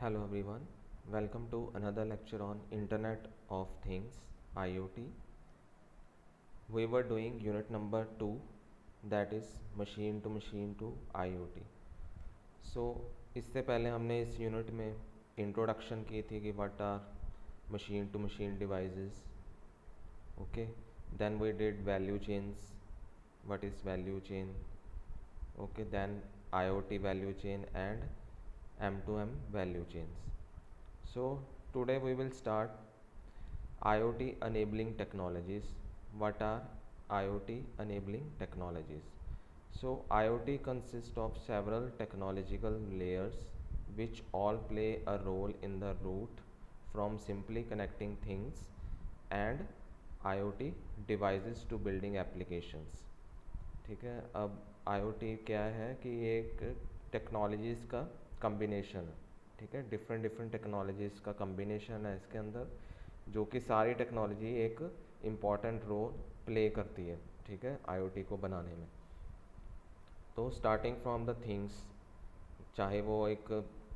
Hello everyone, welcome to another lecture on Internet of Things IoT. We were doing unit number 2, that is machine to IoT. So इससे पहले हमने इस unit में introduction की थी कि what are machine devices. Okay, then we did value chains. What is value chain? Okay, then IoT value chain and M2M value chains. So today we will start IoT enabling technologies. What are IoT enabling technologies? So IoT consists of several technological layers which all play a role in the route from simply connecting things and IoT devices to building applications. ठीक है, अब IoT क्या है कि ये एक technologies का combination है. ठीक है, डिफरेंट डिफरेंट टेक्नोलॉजीज़ का कम्बिनेशन है इसके अंदर, जो कि सारी टेक्नोलॉजी एक इम्पॉर्टेंट रोल प्ले करती है. ठीक है, IoT को बनाने में. तो स्टार्टिंग फ्रॉम द थिंग्स, चाहे वो एक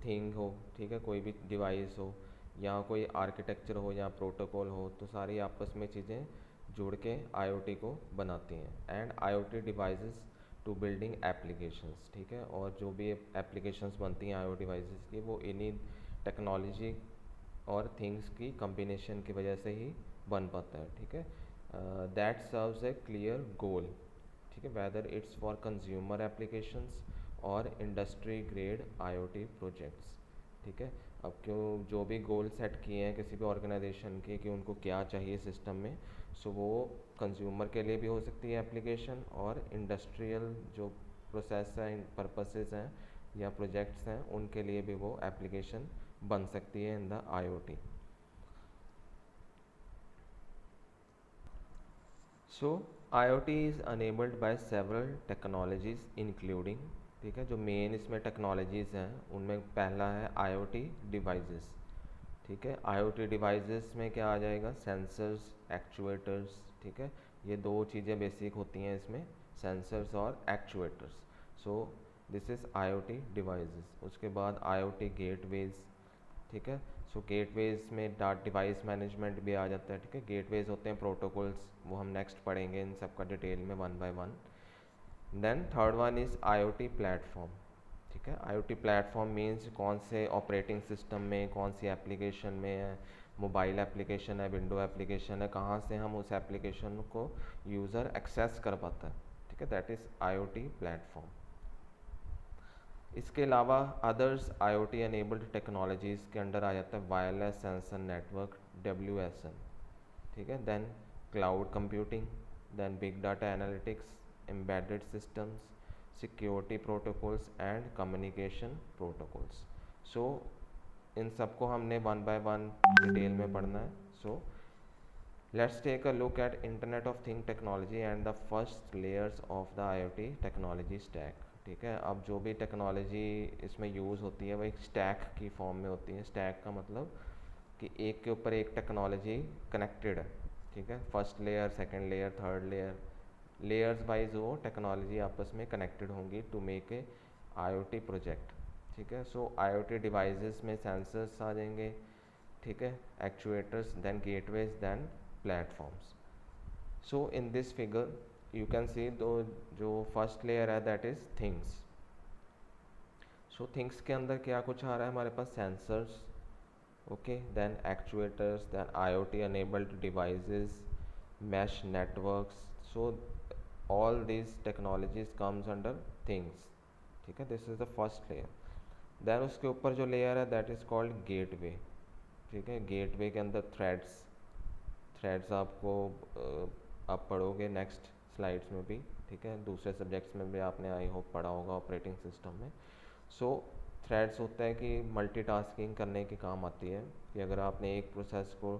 थिंग हो, ठीक है, कोई भी डिवाइस हो या कोई आर्किटेक्चर हो या प्रोटोकॉल हो, तो सारी आपस में चीज़ें जुड़ के IoT को बनाती हैं. And IoT devices to building applications. ठीक है, और जो भी एप्लीकेशंस बनती हैं IoT डिवाइसेस की, वो इन्हीं टेक्नोलॉजी और थिंग्स की कम्बिनेशन की वजह से ही बन पाता है. ठीक है, that serves A clear goal. ठीक है, whether it's for consumer applications और इंडस्ट्री ग्रेड IoT प्रोजेक्ट्स. ठीक है, अब क्यों जो भी गोल सेट किए हैं किसी भी ऑर्गेनाइजेशन के कि उनको क्या चाहिए सिस्टम में, सो वो कंज्यूमर के लिए भी हो सकती है एप्लीकेशन, और इंडस्ट्रियल जो प्रोसेस हैं, पर्पसेस हैं या प्रोजेक्ट्स हैं, उनके लिए भी वो एप्लीकेशन बन सकती है in the IoT. So IoT is enabled by several technologies including. ठीक है, जो मेन इसमें टेक्नोलॉजीज़ हैं उनमें पहला है IoT डिवाइसेस. ठीक है, IoT डिवाइसेस में क्या आ जाएगा, सेंसर्स, एक्चुएटर्स. ठीक है, ये दो चीज़ें बेसिक होती हैं इसमें, सेंसर्स और actuators. So this is IoT devices. उसके बाद IoT गेटवेज. ठीक है, सो गेटवेज में डाट डिवाइस मैनेजमेंट भी आ जाता है. ठीक है, गेटवेज होते हैं प्रोटोकॉल्स, वो हम नेक्स्ट पढ़ेंगे इन सब का डिटेल में one by one. Then third one is IoT platform. ठीक है, IoT प्लेटफॉर्म मीन्स कौन से ऑपरेटिंग सिस्टम में कौन सी एप्लीकेशन में है, मोबाइल एप्लीकेशन है, विंडो एप्लीकेशन है, कहाँ से हम उस एप्लीकेशन को यूज़र एक्सेस कर पाता है. ठीक है, दैट इज़ IoT प्लेटफॉर्म. इसके अलावा अदर्स IoT एनेबल्ड टेक्नोलॉजीज़ के अंडर आ जाता है वायरलेस सेंसर नेटवर्क, WSN. ठीक है, then cloud computing, then big data analytics, embedded systems, security protocols and communication protocols. So इन सबको हमने वन बाय वन डिटेल में पढ़ना है. So let's take a look at internet of thing technology and the first layers of the IoT technology stack. ठीक है, अब जो भी टेक्नोलॉजी इसमें यूज़ होती है वो एक स्टैक की फॉर्म में होती है. स्टैक का मतलब कि एक के ऊपर एक टेक्नोलॉजी कनेक्टेड है. ठीक है, first layer, second layer, third layer, layers wise वो टेक्नोलॉजी आपस में कनेक्टेड होंगी to make a IoT project. ठीक है, सो IoT डिवाइसेस में सेंसर्स आ जाएंगे. ठीक है, actuators, then gateways, then platforms. So in this figure you can see दो, जो फर्स्ट लेयर है that is things. So things के अंदर क्या कुछ आ रहा है हमारे पास, sensors, okay, then actuators, then IoT enabled devices, mesh networks. So all these technologies comes under things. ठीक है, this is the first layer. Then उसके ऊपर जो लेयर है दैट इज़ कॉल्ड गेटवे. ठीक है, गेटवे के अंदर थ्रेड्स, थ्रेड्स आपको आप पढ़ोगे नेक्स्ट स्लाइड्स में भी. ठीक है, दूसरे सब्जेक्ट्स में भी आपने आई होप पढ़ा होगा ऑपरेटिंग सिस्टम में. सो थ्रेड्स होता है कि मल्टीटास्किंग करने के काम आती है, कि अगर आपने एक प्रोसेस को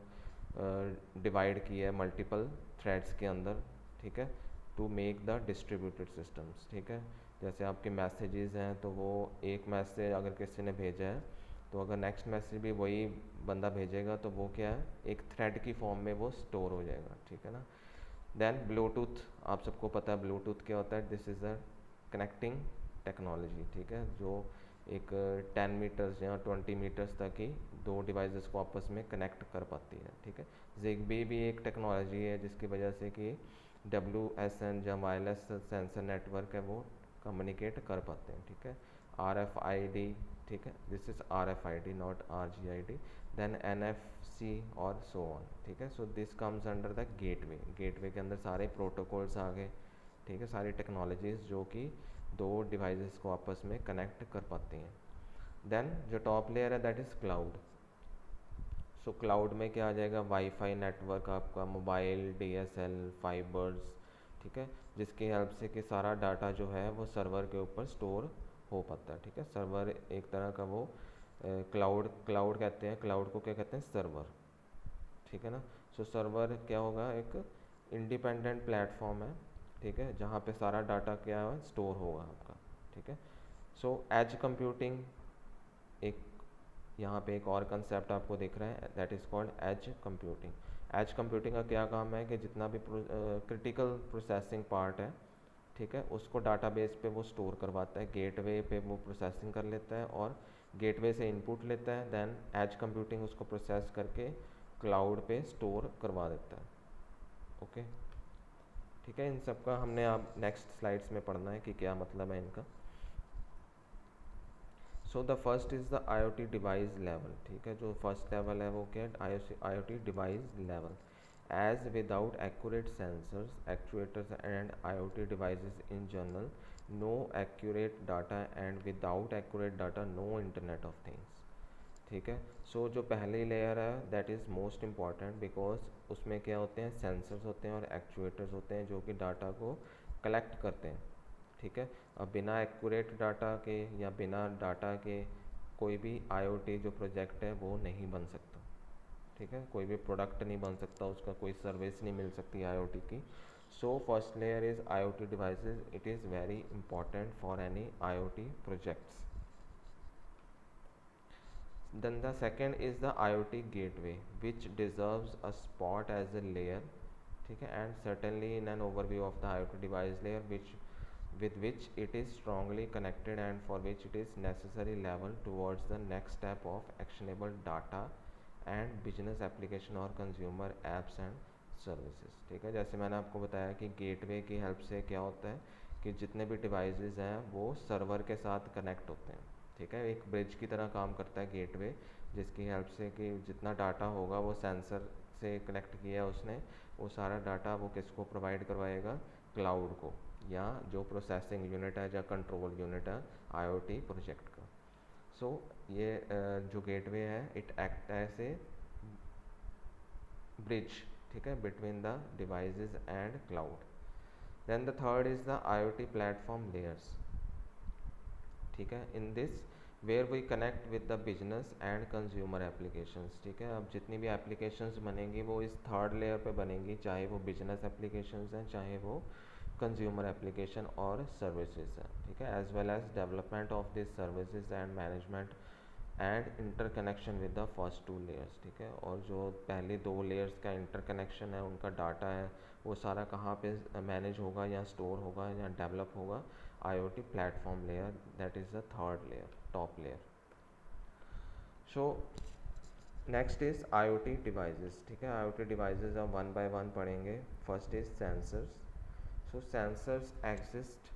डिवाइड किया है मल्टीपल थ्रेड्स के अंदर. ठीक है, to make the distributed systems. ठीक है, जैसे आपके मैसेजेस हैं तो वो एक मैसेज अगर किसी ने भेजा है तो अगर नेक्स्ट मैसेज भी वही बंदा भेजेगा तो वो क्या है, एक थ्रेड की फॉर्म में वो स्टोर हो जाएगा. ठीक है ना. देन ब्लूटूथ, आप सबको पता है ब्लूटूथ क्या होता है. This is a connecting technology. ठीक है, जो एक 10 मीटर्स या 20 मीटर्स तक ही दो डिवाइसेस को आपस में कनेक्ट कर पाती है, ठीक है। ZigBee भी एक टेक्नोलॉजी है जिसकी वजह से कि WSN जो वायरलेस सेंसर नेटवर्क है वो कम्युनिकेट कर पाते हैं, ठीक है। RFID, ठीक है, this is RFID not RGID, then NFC और सो ऑन, ठीक है। So this comes under the gateway. Gateway के अंदर सारे प्रोटोकॉल्स आ गए, ठीक है, सारी टेक्नोलॉजीज़ जो कि दो डिवाइसेस को आपस में कनेक्ट कर पाती हैं। देन जो टॉप लेयर है that is cloud. So cloud में क्या आ जाएगा, वाईफाई नेटवर्क, आपका मोबाइल, DSL, फाइबर्स, ठीक है, जिसकी हेल्प से कि सारा डाटा जो है वो सर्वर के ऊपर स्टोर हो पाता है, ठीक है। सर्वर एक तरह का वो क्लाउड क्लाउड कहते हैं, क्लाउड को क्या कहते हैं, सर्वर, ठीक है ना। सो सर्वर क्या होगा, एक इंडिपेंडेंट प्लेटफॉर्म है, ठीक है, जहाँ पे सारा डाटा क्या है स्टोर होगा आपका, ठीक है। सो एज कंप्यूटिंग, एक यहाँ पे एक और कंसेप्ट आपको दिख रहा है that is called edge computing. Edge computing का क्या काम है कि जितना भी क्रिटिकल प्रोसेसिंग पार्ट है, ठीक है, उसको डाटाबेस पे वो स्टोर करवाता है, गेटवे पे वो प्रोसेसिंग कर लेता है और गेटवे से इनपुट लेता है, देन एज कंप्यूटिंग उसको प्रोसेस करके क्लाउड पे स्टोर करवा देता है, ओके, ठीक है। इन सब का हमने आप नेक्स्ट स्लाइड्स में पढ़ना है कि क्या मतलब है इनका। So the first is the IoT device level, ठीक है, जो फर्स्ट लेवल है वो क्या है, IoT device level. As without accurate sensors, actuators and IoT devices in general, no accurate data and without accurate data no internet of things, ठीक है। So जो पहली लेयर है that is most important because उसमें क्या होते हैं, sensors होते हैं और एक्चुएटर्स होते हैं जो कि डाटा को कलेक्ट करते हैं, ठीक है। अब बिना एक्यूरेट डाटा के या बिना डाटा के कोई भी IoT जो प्रोजेक्ट है वो नहीं बन सकता, ठीक है, कोई भी प्रोडक्ट नहीं बन सकता, उसका कोई सर्विस नहीं मिल सकती IoT की। So first layer is IoT devices, it is very important for any IoT projects. Then the second is the IoT gateway, which deserves a spot as a layer, ठीक है, and certainly in an overview of the IoT device layer, which with which it is strongly connected and for which it is necessary level towards the next step of actionable data and business application or consumer apps and services, ठीक है। जैसे मैंने आपको बताया कि gateway की help से क्या होता है कि जितने भी डिवाइसेस हैं वो सर्वर के साथ कनेक्ट होते हैं, ठीक है, एक ब्रिज की तरह काम करता है गेटवे, जिसकी हेल्प से कि जितना डाटा होगा वो सेंसर से कनेक्ट किया है उसने, वो सारा डाटा वो किसको प्रोवाइड करवाएगा, क्लाउड को, या जो प्रोसेसिंग यूनिट है या कंट्रोल यूनिट है IoT प्रोजेक्ट का। सो ये जो गेटवे है it act as a bridge, ठीक है, between the devices and cloud. Then the third is the IoT platform layers, ठीक है, in this where we connect with the business and consumer applications, ठीक है। अब जितनी भी एप्लीकेशंस बनेंगी वो इस थर्ड लेयर पे बनेंगी, चाहे वो बिजनेस एप्लीकेशंस हैं चाहे वो कंज्यूमर एप्लीकेशन और सर्विसेज हैं, ठीक है, as well as development of this services and management and interconnection with the first two layers, ठीक है। और जो पहली दो लेयर्स का इंटरकनेक्शन है, उनका डाटा है, वो सारा कहाँ पे मैनेज होगा या स्टोर होगा या डेवलप होगा, IoT platform layer, that is the third layer, top layer. So next is IoT devices, ठीक है। IoT डिवाइसेस हम वन बाय वन पढ़ेंगे। First is sensors. So sensors exist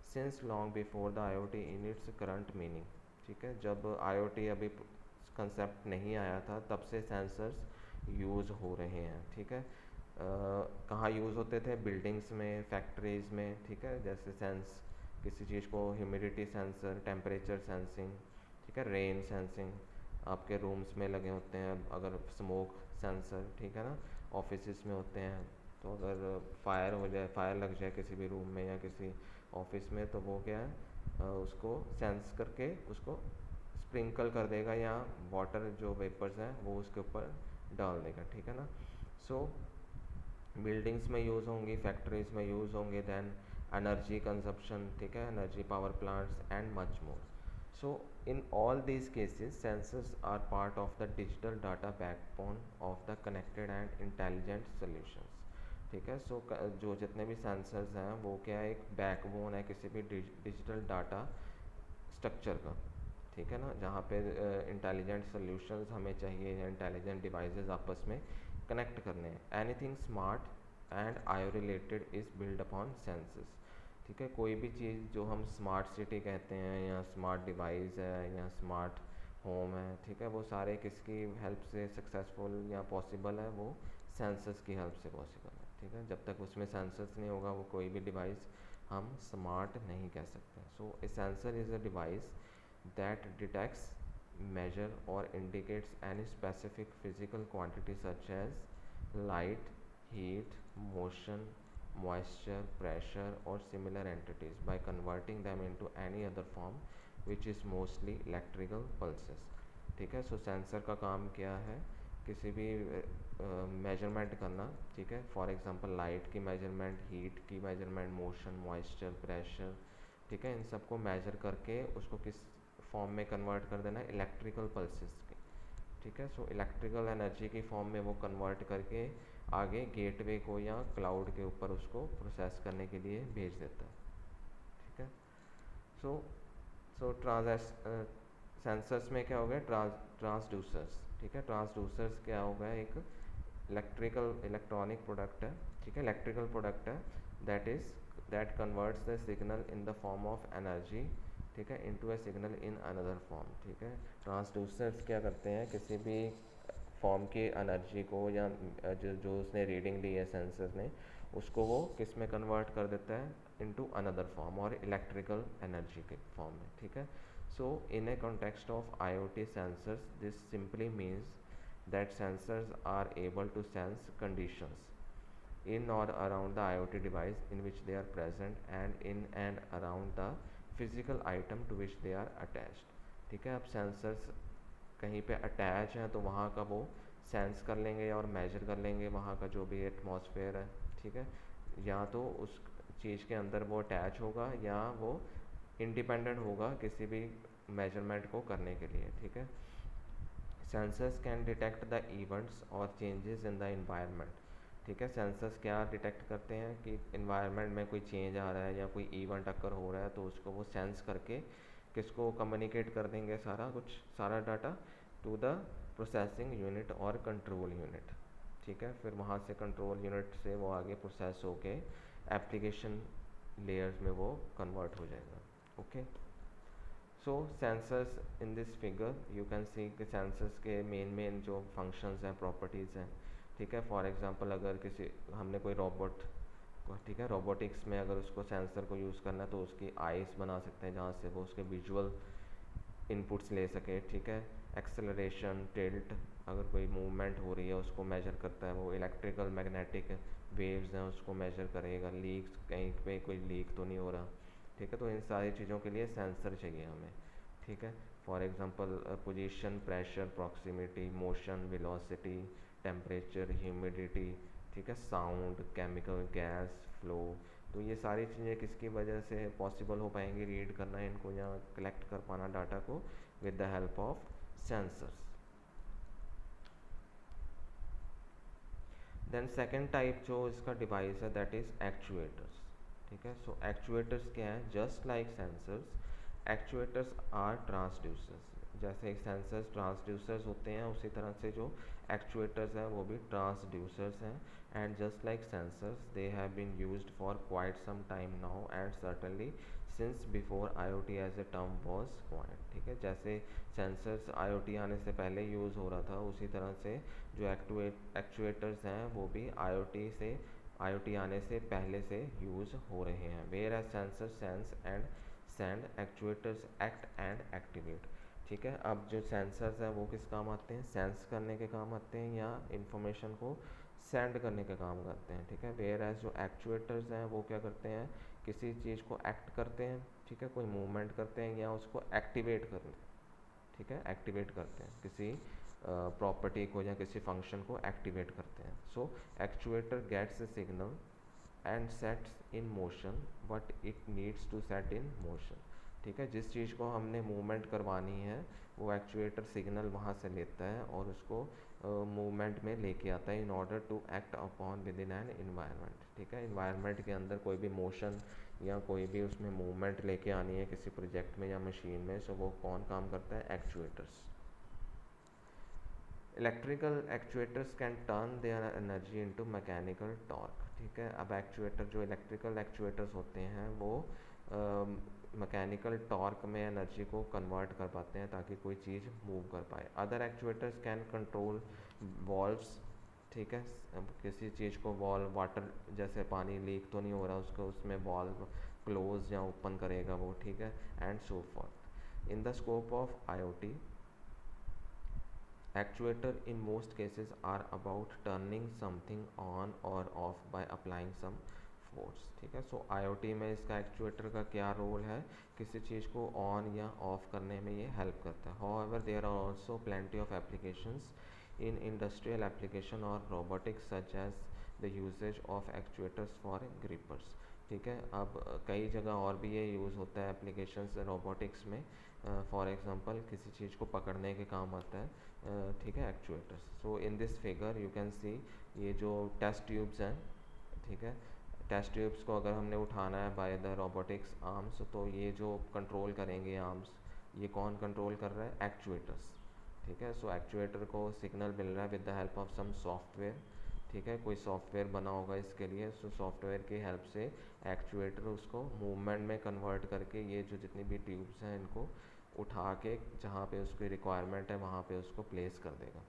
since long before the IoT in its current meaning, ठीक है। जब IoT अभी concept नहीं आया था तब से सेंसर्स यूज़ हो रहे हैं, ठीक है। कहाँ यूज़ होते थे, बिल्डिंग्स में, फैक्ट्रीज़ में, ठीक है, जैसे सेंस किसी चीज़ को, ह्यूमिडिटी सेंसर, टेम्परेचर सेंसिंग, ठीक है, रेन सेंसिंग आपके रूम्स में लगे होते हैं, अगर स्मोक सेंसर, ठीक है ना, ऑफिस में होते हैं, तो अगर फायर हो जाए, फायर लग जाए किसी भी रूम में या किसी ऑफिस में, तो वो क्या है उसको सेंस करके उसको स्प्रिंकल कर देगा या वाटर जो वेपर्स हैं वो उसके ऊपर डाल देगा, ठीक है ना। सो बिल्डिंग्स में यूज़ होंगी, फैक्ट्रीज में यूज़ होंगे, देन एनर्जी कंजप्शन, ठीक है, energy power plants and much more. So in all these cases sensors are part of the digital data backbone of the connected and intelligent solutions, ठीक है। So जो जितने भी sensors हैं वो क्या है, एक बैकबोन है किसी भी डिजिटल डाटा स्ट्रक्चर का, ठीक है ना, जहाँ पे इंटेलिजेंट सॉल्यूशंस हमें चाहिए या इंटेलिजेंट डिवाइसेस आपस में कनेक्ट करने हैं। एनीथिंग स्मार्ट एंड आयो related is build upon senses. ठीक है, कोई भी चीज़ जो हम स्मार्ट सिटी कहते हैं या स्मार्ट डिवाइस है या स्मार्ट होम है, ठीक है, वो सारे किसकी हेल्प से सक्सेसफुल या पॉसिबल है, वो सेंसर्स की हेल्प से पॉसिबल है। ठीक है, जब तक उसमें सेंसर्स नहीं होगा वो कोई भी डिवाइस हम स्मार्ट नहीं कह सकते। So a sensor is a device that detects, measure or indicates any specific physical quantity such as light, heat, motion, moisture, pressure or similar entities by converting them into any other form which is mostly electrical pulses। ठीक है, सो sensor का काम क्या है, किसी भी measurement करना। ठीक है, फॉर एग्जांपल लाइट की मेजरमेंट, हीट की मेजरमेंट, मोशन, मॉइस्चर, प्रेशर, ठीक है, इन सबको मेजर करके उसको किस फॉर्म में कन्वर्ट कर देना है, इलेक्ट्रिकल पल्सेस की। ठीक है, सो इलेक्ट्रिकल एनर्जी की फॉर्म में वो कन्वर्ट करके आगे गेटवे को या क्लाउड के ऊपर उसको प्रोसेस करने के लिए भेज देता है। ठीक है, सो सो सेंसर्स में क्या हो गया, ट्रांसड्यूसर्स। ठीक है, ट्रांसड्यूसर्स क्या हो गया, एक इलेक्ट्रॉनिक प्रोडक्ट है। ठीक है, इलेक्ट्रिकल प्रोडक्ट है that converts the signal in the form of energy, ठीक है, into A signal in another form. ठीक है, ट्रांसड्यूसर्स क्या करते हैं, किसी भी फॉर्म की एनर्जी को या जो उसने रीडिंग ली है सेंसर ने, उसको वो किस में कन्वर्ट कर देता है, इनटू अनदर फॉर्म और इलेक्ट्रिकल एनर्जी के फॉर्म में। ठीक है, so in a context of IoT sensors this simply means that sensors are able to sense conditions in or around the IoT device in which they are present and in and around the physical item to which they are attached। ठीक है, अब sensors कहीं पे attach हैं तो वहाँ का वो सेंस कर लेंगे और मेजर कर लेंगे वहाँ का जो भी एटमॉस्फेयर है। ठीक है, या तो उस चीज़ के अंदर वो अटैच होगा या वो इंडिपेंडेंट होगा किसी भी मेजरमेंट को करने के लिए। ठीक है, sensors can detect the events और चेंजेस इन द इन्वायरमेंट। ठीक है, सेंसर्स क्या डिटेक्ट करते हैं कि इन्वायरमेंट में कोई चेंज आ रहा है या कोई इवेंट अकर हो रहा है, तो उसको वो सेंस करके किसको कम्युनिकेट कर देंगे सारा data to the processing unit और कंट्रोल यूनिट। ठीक है, फिर वहाँ से कंट्रोल यूनिट से वो आगे प्रोसेस होके एप्लीकेशन लेयर्स में वो कन्वर्ट हो जाएगा। Okay, so sensors in this figure you can सी कि सेंसर्स के मेन जो फंक्शंस हैं, प्रॉपर्टीज़ हैं। ठीक है, फॉर एग्जांपल अगर किसी हमने कोई रोबोट, ठीक है, रोबोटिक्स में अगर उसको सेंसर को यूज़ करना है तो उसकी आइज़ बना सकते हैं जहाँ से वो उसके विजुअल इनपुट्स ले सके। ठीक है, एक्सेलरेशन, टिल्ट, अगर कोई मूवमेंट हो रही है उसको मेजर करता है वो। इलेक्ट्रिकल मैग्नेटिक वेव्स हैं उसको मेजर करेगा। लीक्स, कहीं पे कोई लीक तो नहीं हो रहा। ठीक है, तो इन सारी चीज़ों के लिए सेंसर चाहिए हमें। ठीक है, for example position, pressure, proximity, motion, velocity, temperature, humidity, ठीक है, साउंड, केमिकल, गैस फ्लो। तो ये सारी चीज़ें किसकी वजह से पॉसिबल हो पाएंगी, रीड करना इनको या कलेक्ट कर पाना डाटा को with the help of sensors. Then second type जो इसका डिवाइस है दैट इज़ एक्चुएटर्स। ठीक है, सो एक्चुएटर्स क्या है, just like sensors actuators are transducers. जैसे सेंसर्स ट्रांसड्यूसर्स होते हैं उसी तरह से जो एक्चुएटर्स हैं वो भी ट्रांसड्यूसर्स हैं। And just like sensors they have been used for quite some time now and certainly since before IoT as a term was coined. ठीक है, जैसे सेंसर्स IoT आने से पहले यूज़ हो रहा था उसी तरह से जो एक्चुएटर्स हैं वो भी IoT आने से पहले से यूज़ हो रहे हैं। Whereas sensor sense and send, actuators act and activate. ठीक है, अब जो सेंसर्स हैं वो किस काम आते हैं, सेंस करने के काम आते हैं या इंफॉर्मेशन को सेंड करने के काम करते हैं। ठीक है, वेयर एज जो एक्चुएटर्स हैं वो क्या करते हैं, किसी चीज़ को एक्ट करते हैं। ठीक है, कोई मूवमेंट करते हैं या उसको एक्टिवेट करते हैं। ठीक है, एक्टिवेट करते हैं किसी प्रॉपर्टी को या किसी फंक्शन को एक्टिवेट करते हैं। So actuator gets a signal and sets in motion what it needs to set in motion. ठीक है, जिस चीज़ को हमने मूवमेंट करवानी है वो एक्चुएटर सिग्नल वहाँ से लेता है और उसको मूवमेंट में लेके आता है in order to act upon within an environment. ठीक है, इन्वायरमेंट के अंदर कोई भी मोशन या कोई भी उसमें मूवमेंट लेके आनी है किसी प्रोजेक्ट में या मशीन में, सो वो कौन काम करता है? Actuators. Electrical actuators can turn their energy into mechanical torque. ठीक है, अब एक्चुएटर जो इलेक्ट्रिकल एक्चुएटर्स होते हैं वो मैकेनिकल टॉर्क में एनर्जी को कन्वर्ट कर पाते हैं ताकि कोई चीज़ मूव कर पाए। Other actuators can control valves. ठीक है, अब किसी चीज़ को वॉल्व, वाटर जैसे पानी लीक तो नहीं हो रहा, उसको उसमें वॉल्व क्लोज या ओपन करेगा वो। ठीक है, and so forth. In the scope of IoT, actuator in most cases are about turning something on or off by applying some force। ठीक है, सो IoT में इसका एक्चुएटर का क्या रोल है? किसी चीज़ को ऑन या ऑफ करने में ये हेल्प करता है। However there are also plenty of applications in industrial application और robotics such as the uses of actuators for grippers. ठीक है, अब कई जगह और भी ये यूज़ होता है एप्लीकेशंस रोबोटिक्स में। फॉर एग्जांपल किसी चीज़ को पकड़ने के काम आता है। ठीक है, actuators. So in this figure you can सी ये जो टेस्ट ट्यूब्स हैं। ठीक है, टेस्ट ट्यूब्स को अगर हमने उठाना है बाय द रोबोटिक्स आर्म्स, तो ये जो कंट्रोल करेंगे आर्म्स, ये कौन कंट्रोल कर रहा है? एक्चुएटर्स। ठीक है, सो एक्चुएटर को सिग्नल मिल रहा है with the help of some software. ठीक है, कोई सॉफ्टवेयर बना होगा इसके लिए, सो सॉफ्टवेयर की हेल्प से एक्चुएटर उसको मूवमेंट में कन्वर्ट करके ये जो जितनी भी ट्यूब्स हैं इनको उठा के जहाँ पे उसकी रिक्वायरमेंट है वहाँ पे उसको प्लेस कर देगा।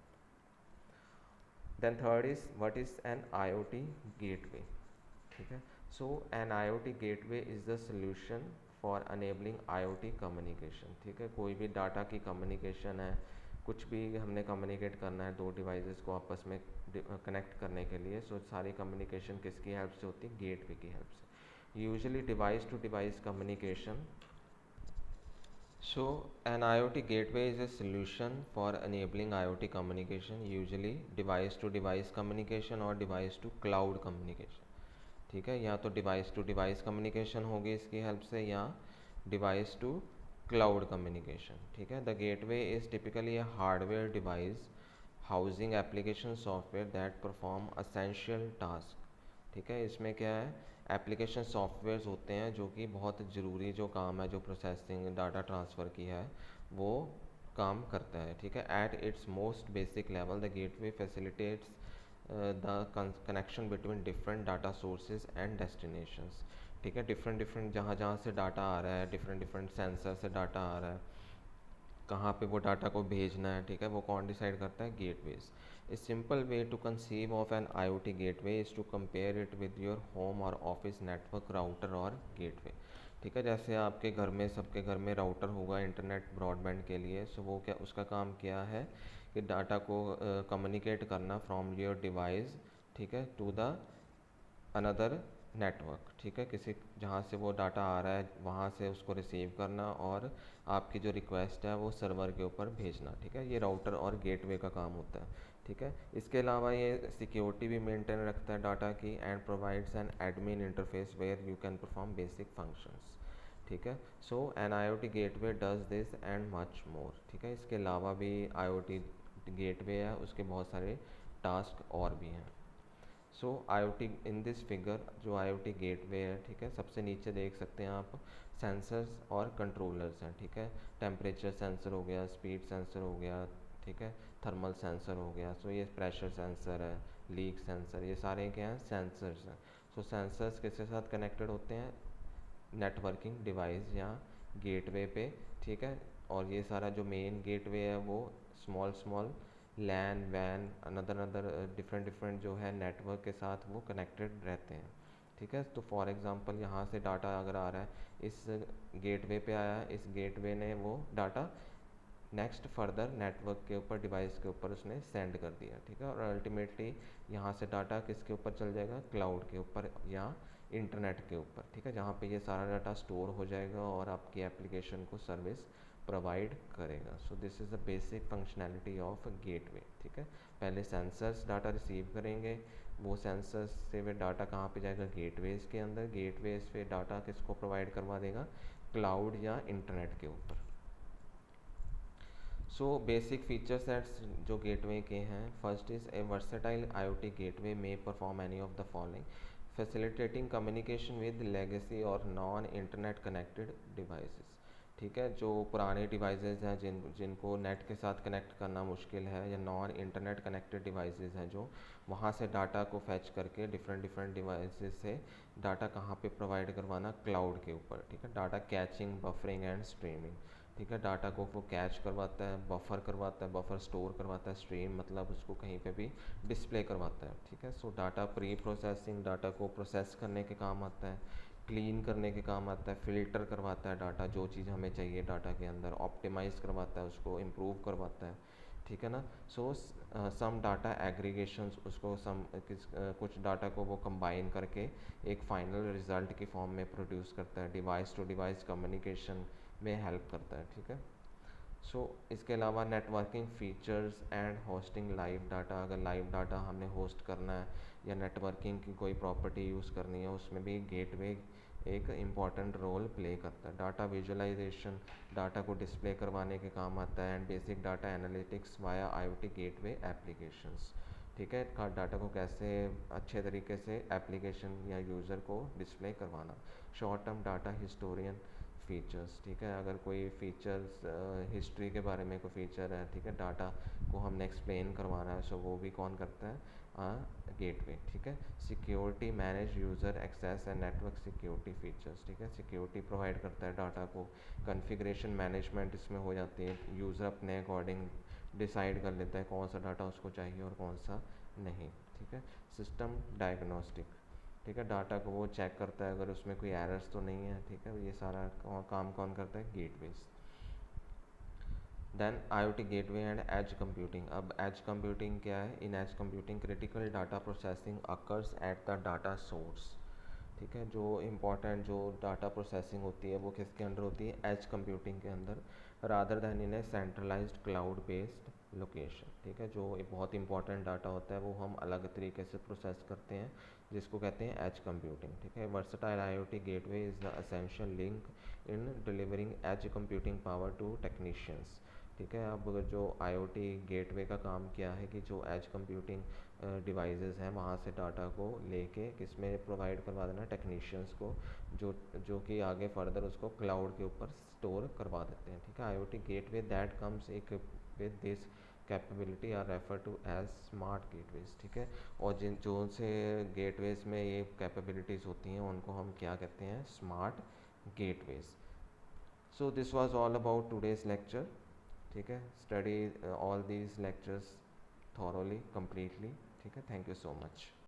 Then third is what is an IoT gateway. ठीक है, so an IoT gateway is the solution for enabling IoT communication. ठीक है, कोई भी डाटा की कम्युनिकेशन है, कुछ भी हमने कम्युनिकेट करना है दो डिवाइसेस को आपस में कनेक्ट करने के लिए, सो सारी कम्युनिकेशन किसकी हेल्प से होती है? गेटवे की हेल्प से। Usually device to device communication. So an IoT gateway is a solution for enabling IoT communication, usually device to device communication और device to cloud communication। ठीक है, या तो डिवाइस टू डिवाइस कम्युनिकेशन होगी इसकी help से, या डिवाइस टू क्लाउड कम्युनिकेशन। ठीक है, the gateway is typically a hardware device housing application software that perform essential task. ठीक है, इसमें क्या है? एप्लीकेशन सॉफ्टवेयर्स होते हैं जो कि बहुत ज़रूरी जो काम है, जो प्रोसेसिंग डाटा ट्रांसफ़र की है वो काम करता है। ठीक है, at its most basic level the gateway facilitates the connection between different data sources and destinations. ठीक है, डिफरेंट डिफरेंट जहाँ जहाँ से डाटा आ रहा है, डिफरेंट डिफरेंट सेंसर से डाटा आ रहा है, कहाँ पे वो डाटा को भेजना है। ठीक है, वो कौन डिसाइड करता है? Gateways. A simple way to conceive of an IoT gateway is to compare it with your home or office network router or gateway. ठीक है, जैसे आपके घर में, सबके घर में राउटर होगा इंटरनेट ब्रॉडबैंड के लिए, सो वो क्या, उसका काम क्या है कि डाटा को कम्युनिकेट करना फ्रॉम योर डिवाइस, ठीक है, टू द अनदर नेटवर्क। ठीक है, किसी जहाँ से वो डाटा आ रहा है वहाँ से उसको रिसीव करना और आपकी जो रिक्वेस्ट है वो सर्वर के ऊपर भेजना। ठीक है, ये राउटर और गेटवे का काम होता है। ठीक है, इसके अलावा ये सिक्योरिटी भी मेंटेन रखता है डाटा की, and provides an admin interface where you can perform basic functions. ठीक है, so an IoT gateway does this and much more. ठीक है, इसके अलावा भी IoT गेटवे है, उसके बहुत सारे टास्क और भी हैं। सो IoT इन दिस फिगर जो IoT गेटवे है, ठीक है, सबसे नीचे देख सकते हैं आप सेंसर्स और कंट्रोलर्स हैं। ठीक है, टेम्परेचर सेंसर हो गया, स्पीड सेंसर हो गया, ठीक है, थर्मल सेंसर हो गया। सो ये प्रेशर सेंसर है, लीक सेंसर, ये सारे क्या हैं? सेंसर्स हैं। सो सेंसर्स किसके साथ कनेक्टेड होते हैं? नेटवर्किंग डिवाइस या गेटवे पे। ठीक है, और ये सारा जो मेन गेटवे है वो स्मॉल स्मॉल लैन वैन अनदर अनदर डिफरेंट डिफरेंट जो है नेटवर्क के साथ वो कनेक्टेड रहते हैं। ठीक है, तो फॉर एग्जांपल यहाँ से डाटा अगर आ रहा है इस गेटवे पे आया है, इस गेटवे ने वो डाटा नेक्स्ट फर्दर नेटवर्क के ऊपर, डिवाइस के ऊपर उसने सेंड कर दिया। ठीक है, और अल्टीमेटली यहाँ से डाटा किसके ऊपर चल जाएगा? क्लाउड के ऊपर या इंटरनेट के ऊपर। ठीक है, जहाँ पे ये सारा डाटा स्टोर हो जाएगा और आपकी एप्लीकेशन को सर्विस प्रोवाइड करेगा। So this is the basic functionality of gateway. ठीक है, पहले सेंसर्स डाटा रिसीव करेंगे, वो सेंसर्स से वे डाटा कहाँ पे जाएगा? गेटवेज के अंदर। गेटवेज पे डाटा किसको प्रोवाइड करवा देगा? क्लाउड या इंटरनेट के ऊपर। सो बेसिक फीचर सेट्स जो गेटवे के हैं, first is a versatile IoT gateway में perform any of the following. Facilitating communication with legacy और नॉन इंटरनेट कनेक्टेड डिवाइसेस। ठीक है, जो पुराने डिवाइसेस हैं जिनको नेट के साथ कनेक्ट करना मुश्किल है, या नॉन इंटरनेट कनेक्टेड डिवाइसेस हैं जो वहाँ से डाटा को फैच करके डिफरेंट डिफरेंट डिवाइसेस से डाटा कहाँ पे प्रोवाइड करवाना, क्लाउड के ऊपर। ठीक है, data catching, buffering and streaming. ठीक है, डाटा को वो कैच करवाता है, बफर करवाता है, बफर स्टोर करवाता है, स्ट्रीम मतलब उसको कहीं पे भी डिस्प्ले करवाता है। ठीक है, सो डाटा प्री प्रोसेसिंग, डाटा को प्रोसेस करने के काम आता है, क्लीन करने के काम आता है, फ़िल्टर करवाता है डाटा, जो चीज़ हमें चाहिए डाटा के अंदर, ऑप्टिमाइज़ करवाता है, उसको इम्प्रूव करवाता है। ठीक है ना। सो सम डाटा एग्रीगेशंस, उसको कुछ डाटा को वो कंबाइन करके एक फाइनल रिज़ल्ट की फॉर्म में प्रोड्यूस करता है, डिवाइस टू डिवाइस कम्युनिकेशन में हेल्प करता है। ठीक है। सो इसके अलावा networking features and hosting live data, अगर लाइव डाटा हमने होस्ट करना है या नेटवर्किंग की कोई प्रॉपर्टी यूज़ करनी है, उसमें भी गेटवे एक इम्पॉर्टेंट रोल प्ले करता है। डाटा विजुअलाइजेशन, डाटा को डिस्प्ले करवाने के काम आता है, and basic data analytics via IoT gateway applications. ठीक है, का डाटा को कैसे अच्छे तरीके से एप्लीकेशन या यूज़र को डिस्प्ले करवाना। Short term data historian features. ठीक है, अगर कोई फीचर्स हिस्ट्री के बारे में कोई फीचर है, ठीक है, डाटा को हमने एक्सप्लेन करवाना है, सो वो भी कौन करता है, गेटवे। ठीक है, security, manage user access and network security features. ठीक है, सिक्योरिटी प्रोवाइड करता है डाटा को, कॉन्फ़िगरेशन मैनेजमेंट इसमें हो जाती है, यूज़र अपने अकॉर्डिंग डिसाइड कर लेता है कौन सा डाटा उसको चाहिए और कौन सा नहीं। ठीक है, सिस्टम डायग्नोस्टिक। ठीक है, डाटा को वो चेक करता है अगर उसमें कोई एरर्स तो नहीं है। ठीक है, ये सारा काम कौन करता है, gateways. Then IoT gateway and edge computing. अब एज कंप्यूटिंग क्या है, in edge computing critical data processing occurs at the data source. ठीक है, जो इम्पोर्टेंट जो डाटा प्रोसेसिंग होती है वो किसके अंडर होती है, एज कंप्यूटिंग के अंदर, रादर दैन इन ए सेंट्रलाइज्ड क्लाउड बेस्ड लोकेशन। ठीक है, जो बहुत इंपॉर्टेंट डाटा होता है वो हम अलग तरीके से प्रोसेस करते हैं, जिसको कहते हैं एज कंप्यूटिंग। ठीक है, versatile IoT gateway is the essential link in delivering edge computing power to technicians. ठीक है, अब जो IoT गेटवे का काम क्या है कि जो एज कंप्यूटिंग डिवाइसेस हैं वहाँ से डाटा को लेके किस में प्रोवाइड करवा देना, टेक्नीशियंस को, जो जो कि आगे फर्दर उसको क्लाउड के ऊपर स्टोर करवा देते हैं। ठीक है, IoT gateway that comes equipped with this capability are refer to as smart gateways. ठीक है, और जिन जो से गेटवेज में ये कैपेबिलिटीज़ होती हैं उनको हम क्या कहते हैं, smart gateways. So this was all about today's lecture. ठीक है, study all these lectures thoroughly, completely. ठीक है, थैंक यू सो मच।